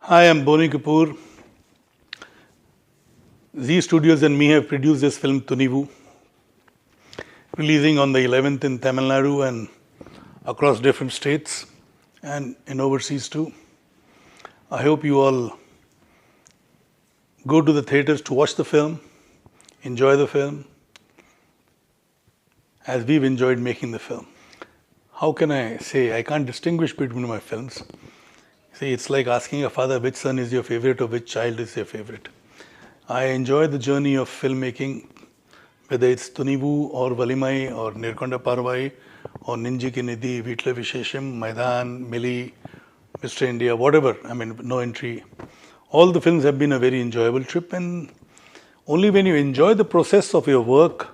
Hi, I'm Boney Kapoor. Z Studios and me have produced this film Thunivu, releasing on the 11th in Tamil Nadu and across different states and in overseas too. I hope you all go to the theatres to watch the film, enjoy the film, as we've enjoyed making the film. How can I say? I can't distinguish between my films. See, it's like asking a father which son is your favorite or which child is your favorite. I enjoy the journey of filmmaking, whether it's Thunivu or Valimai or Nirkonda Parvai or Ninji Ki Nidhi, Vitla Vishesham, Maidan, Mili, Mr. India, whatever, No Entry. All the films have been a very enjoyable trip, and only when you enjoy the process of your work,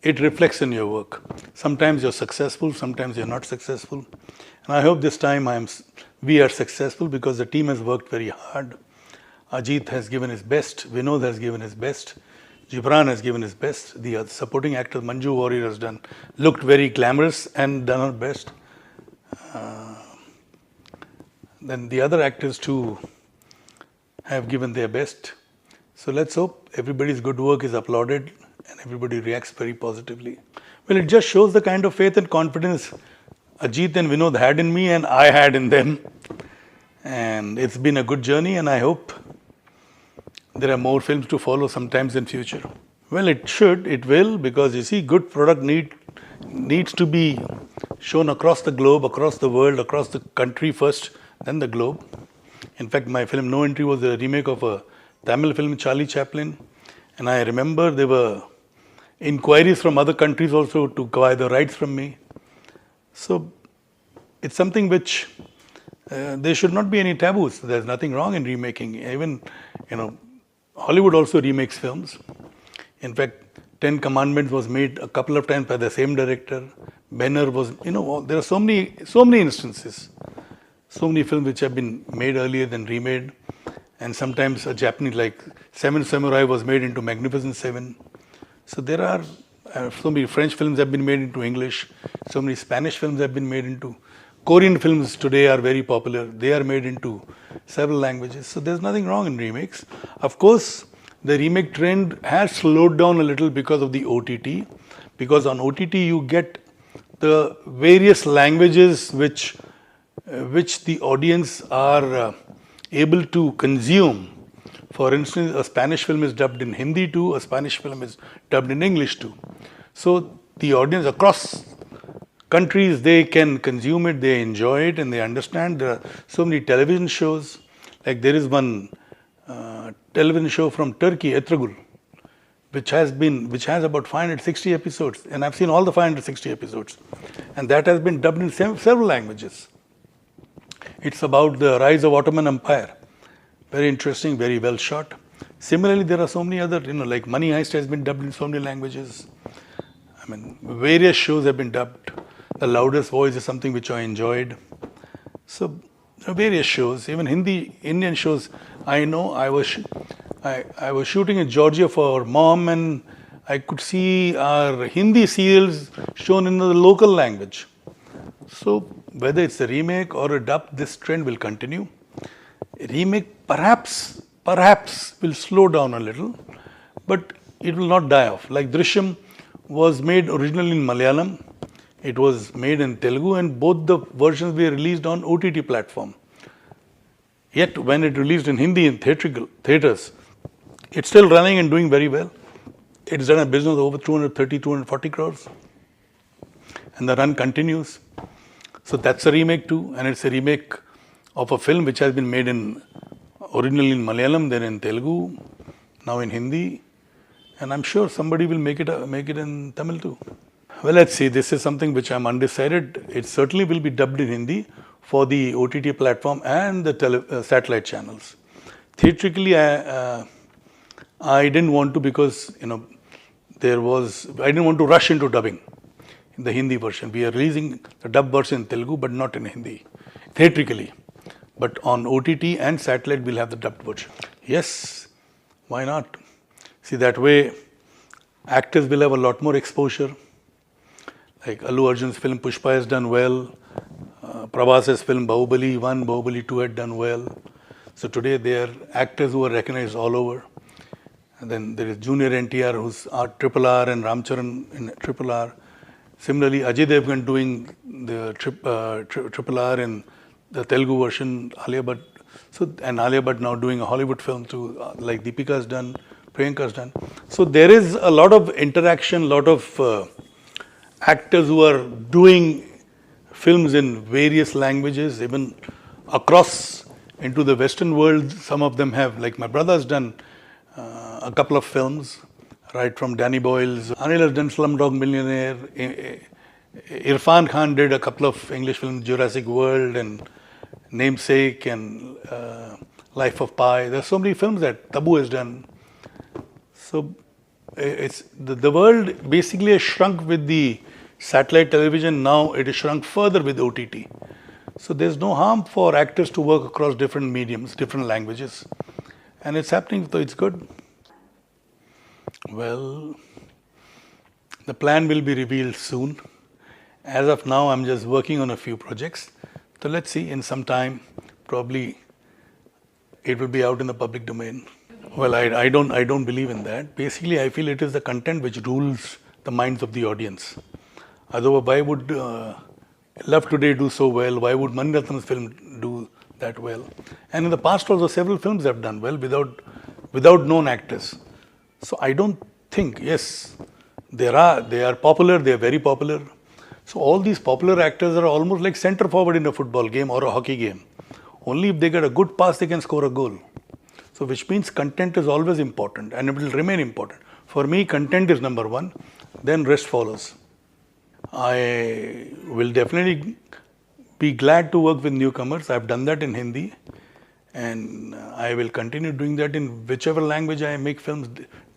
it reflects in your work. Sometimes you're successful, sometimes you're not successful. And I hope this time we are successful because the team has worked very hard. Ajith has given his best, Vinoth has given his best, Gibran has given his best, the supporting actor Manju Warrior has looked very glamorous and done her best. Then the other actors too have given their best. So let's hope everybody's good work is applauded and everybody reacts very positively. Well, it just shows the kind of faith and confidence Ajith and Vinod had in me and I had in them. And it's been a good journey, and I hope there are more films to follow sometimes in future. Well, it will, because you see, good product needs to be shown across the globe, across the world, across the country first, then the globe. In fact, my film No Entry was a remake of a Tamil film, Charlie Chaplin, and I remember there were inquiries from other countries also to acquire the rights from me. So it's something which there should not be any taboos. There's nothing wrong in remaking. Even, Hollywood also remakes films. In fact, Ten Commandments was made a couple of times by the same director. Banner was, there are so many instances. So many films which have been made earlier than remade. And sometimes a Japanese, like Seven Samurai was made into Magnificent Seven. So there are so many French films have been made into English. So many Spanish films have been made into Korean films today are very popular. They are made into several languages. So there's nothing wrong in remakes. Of course, the remake trend has slowed down a little because of the OTT. Because on OTT you get the various languages which the audience are able to consume. For instance, a Spanish film is dubbed in Hindi too, a Spanish film is dubbed in English too. So the audience across countries, they can consume it, they enjoy it, and they understand. There are so many television shows. Like there is one television show from Turkey, Etragul, which has about 560 episodes, and I've seen all the 560 episodes, and that has been dubbed in several languages. It's about the rise of Ottoman Empire. Very interesting, very well shot. Similarly, there are so many other, like Money Heist has been dubbed in so many languages. Various shows have been dubbed. The Loudest Voice is something which I enjoyed. So, various shows, even Indian shows. I know I was shooting in Georgia for Mom, and I could see our Hindi serials shown in the local language. So, whether it's a remake or a dub, this trend will continue. A remake perhaps will slow down a little, but it will not die off. Like Drishyam was made originally in Malayalam. It was made in Telugu, and both the versions were released on OTT platform. Yet when it released in Hindi in theatres, it's still running and doing very well. It's done a business of over 240 crores. And the run continues. So that's a remake too, and it's a remake of a film which has been made originally in Malayalam, then in Telugu, now in Hindi. And I'm sure somebody will make it in Tamil too. Well, let's see. This is something which I'm undecided. It certainly will be dubbed in Hindi for the OTT platform and the satellite channels. Theatrically, I didn't want to, because I didn't want to rush into dubbing in the Hindi version. We are releasing the dub version in Telugu, but not in Hindi, theatrically. But on OTT and satellite, we'll have the dubbed version. Yes, why not? See, that way, actors will have a lot more exposure. Like Allu Arjun's film Pushpa has done well. Prabhas's film Bahubali 1, Bahubali 2 had done well. So today they are actors who are recognized all over. And then there is Junior NTR who's Triple R and Ramcharan in Triple R. Similarly, Ajith Devgan doing the Triple R in the Telugu version, Alia Bhatt. So, and Alia Bhatt now doing a Hollywood film too, like Deepika's done, Priyanka's done. So there is a lot of interaction, lot of actors who are doing films in various languages, even across into the Western world. Some of them have, like my brother's done a couple of films, right from Danny Boyle's. Anil has done Slumdog Millionaire. Irfan Khan did a couple of English films, Jurassic World and Namesake and Life of Pi. There are so many films that Tabu has done. So it's the world basically has shrunk with the satellite television. Now it is shrunk further with OTT. So there's no harm for actors to work across different mediums, different languages. And it's happening, so it's good. Well, the plan will be revealed soon. As of now, I'm just working on a few projects. So let's see, in some time, probably it will be out in the public domain. Well, I don't believe in that. Basically, I feel it is the content which rules the minds of the audience. Otherwise, why would Love Today do so well? Why would Mani Ratnam's film do that well? And in the past also, several films have done well without known actors. So I don't think, yes, they are popular, they are very popular. So all these popular actors are almost like centre forward in a football game or a hockey game. Only if they get a good pass, they can score a goal. So which means content is always important and it will remain important. For me, content is number one, then rest follows. I will definitely be glad to work with newcomers. I've done that in Hindi and I will continue doing that in whichever language I make films,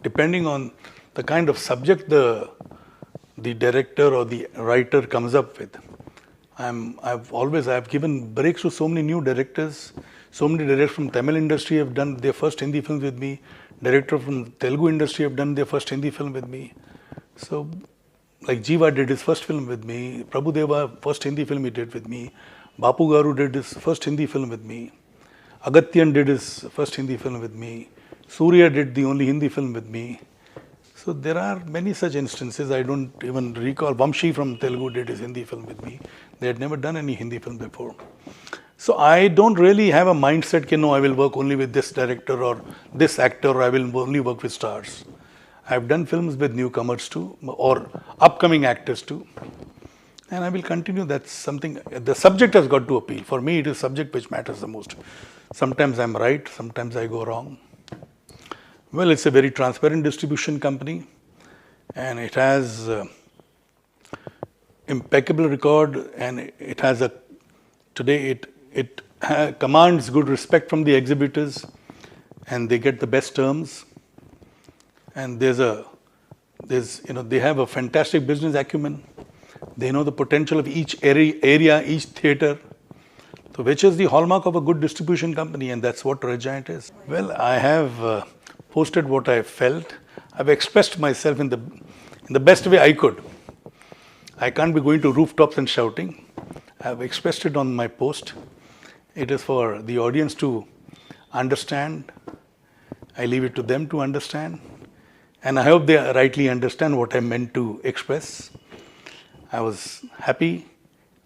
depending on the kind of subject the director or the writer comes up with. I've given breaks to so many new directors. So many directors from Tamil industry have done their first Hindi films with me. Director from Telugu industry have done their first Hindi film with me. So, like Jiva did his first film with me. Prabhu Deva, first Hindi film he did with me. Bapu Garu did his first Hindi film with me. Agatyan did his first Hindi film with me. Surya did the only Hindi film with me. So there are many such instances. I don't even recall. Vamshi from Telugu did his Hindi film with me. They had never done any Hindi film before. So I don't really have a mindset that no, I will work only with this director or this actor, or I will only work with stars. I've done films with newcomers too, or upcoming actors too. And I will continue. That's something, the subject has got to appeal. For me, it is subject which matters the most. Sometimes I'm right, sometimes I go wrong. Well, it's a very transparent distribution company and it has impeccable record, and it has today it commands good respect from the exhibitors and they get the best terms. And they have a fantastic business acumen. They know the potential of each area, each theatre. So which is the hallmark of a good distribution company, and that's what Red Giant is. Well, I have posted what I felt. I've expressed myself in the best way I could. I can't be going to rooftops and shouting. I've expressed it on my post. It is for the audience to understand. I leave it to them to understand. And I hope they rightly understand what I meant to express. I was happy,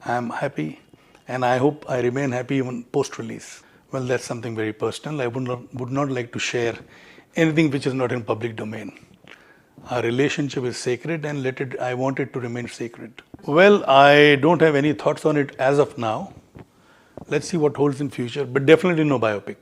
I am happy, and I hope I remain happy even post-release. Well, that's something very personal. I would not like to share anything which is not in public domain. Our relationship is sacred and I want it to remain sacred. Well, I don't have any thoughts on it as of now. Let's see what holds in future, but definitely no biopic.